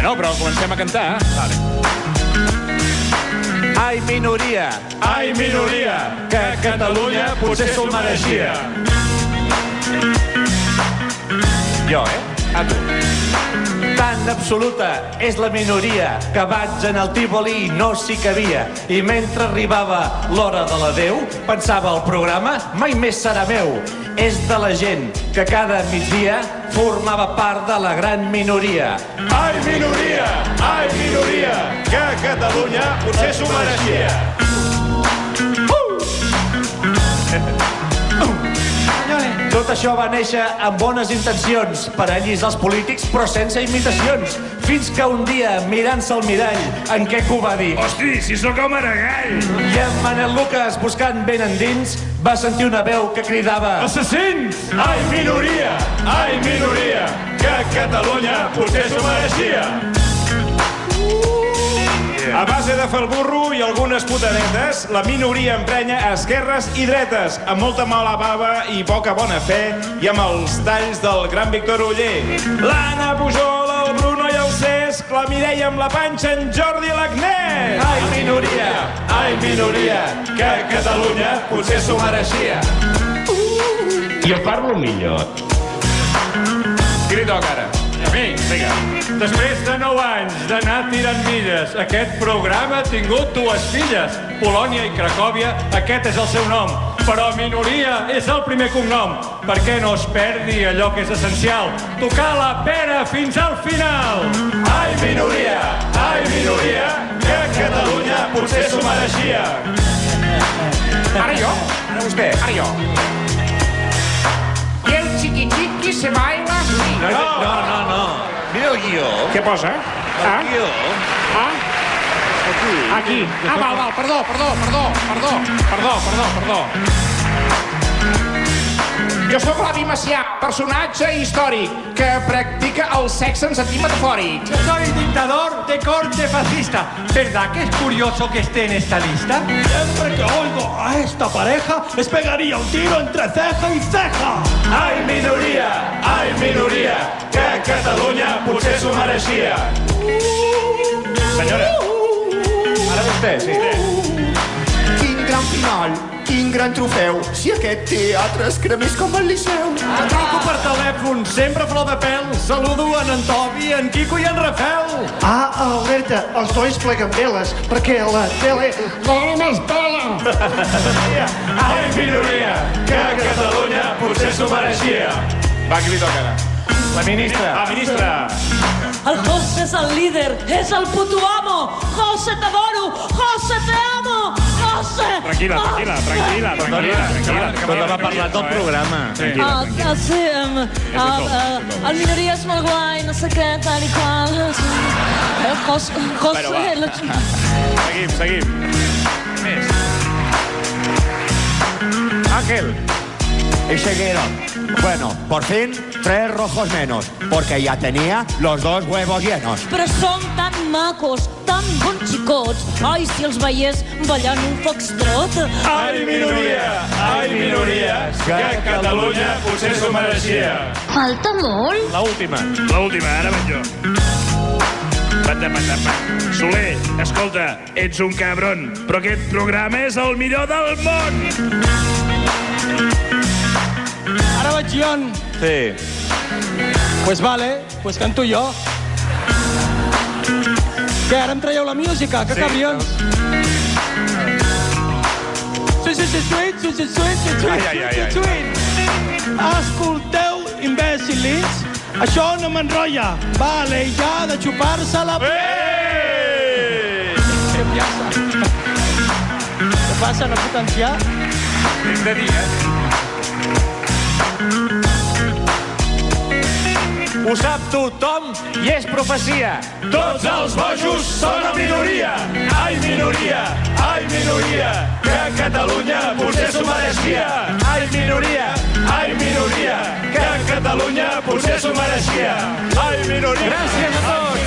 Bueno, però comencem a cantar. Vale. Ai, minoria, que Catalunya potser s'ho mereixia. Jo, a tu. Tan absoluta és la minoria que vaig en el Tívoli i no s'hi cabia. I mentre arribava l'hora de l'adeu, pensava el programa mai més serà meu. És de la gent que cada migdia formava part de la gran minoria. Ai, minoria, que Catalunya potser s'ho mereixia. Tot això va néixer amb bones intencions per allis als polítics, però sense imitacions. Fins que un dia, mirant-se al mirall, en Queco va dir: Hosti, si sóc el Maragall! I en Manel Lucas, buscant ben endins, va sentir una veu que cridava: Assassins! Ai, minoria, que Catalunya potser s'ho mereixia. A base de fer el burro i algunes putadetes, la minoria emprenya esquerres i dretes, amb molta mala bava i poca bona fe, i amb els talls del gran Víctor Oller. L'Anna Pujol, el Bruno i el Cesc, la Mireia amb la panxa, en Jordi i l'Agnès. Ai, minoria, que Catalunya potser s'ho mereixia. Jo parlo millor. Qui li toca ara? A mi, vinga. Després de 9 anys d'anar tirant milles, aquest programa ha tingut 2 filles, Polònia i Cracòvia, aquest és el seu nom. Però minoria és el primer cognom, perquè no es perdi allò que és essencial, tocar la pera fins al final. Ai, minoria, que Catalunya potser s'ho mereixia. Ara jo? Ara vostè? Ara jo. Y el chiqui-chiqui se baila así. No. Mira el guió. Què posa? El guió. Aquí. Val, perdó. Jo sóc l'Avi Macià, personatge històric que practica el sexe en sentit metafòric. Yo soy dictador de corte fascista. ¿Verdad que es curioso que esté en esta lista? Siempre que oigo a esta pareja, les pegaría un tiro entre ceja y ceja. Ai, minoria, que Catalunya potser s'ho mereixia. Senyora. Ara vostè, sí. Quin gran final, quin gran trofeu, si aquest teatre es cremés com el Liceu. Truco per telèfon, sempre flor de pèl. Saludo en Tobi, en Quico i en Rafel. Alerta, els dois pleguen veles, perquè la tele no només pela. Ai, minoria, que Catalunya potser s'ho mereixia. Va, qui li toca ara? La ministra. Ministra. El José és el líder, és el puto amo. José, t'adoro. José, te amo. José. Tranquil·la. Tot va parlar del programa. Tranquil·la. Sí, el minoria és molt guai, no sé què, tal i qual. José... Seguim. Més. Ángel. Y siguieron. Bueno, por fin, 3 rojos menos, porque ya tenía los 2 huevos llenos. Però són tan macos, tan bons xicots. Ai, si els veiés ballant un foxtrot. Ai, minoria, que Catalunya potser s'ho mereixia. Falta molt? L'última, ara vaig jo. Soler, escolta, ets un cabron, però aquest programa és el millor del món. Ara vaig jo. Sí. Pues vale, pues canto jo. Què, ara em traieu la música? Que cabrions. Escolteu, imbècilins, això no m'enrotlla. Vale, ja de xupar-se la... Què passa, no potenciar? Hem de dir, Ho sap tothom i és profecia. Tots els bojos són a minoria. Ai, minoria, que Catalunya potser s'ho mereixia. Ai, minoria, que Catalunya potser s'ho mereixia. Ai, minoria. Gràcies a tots.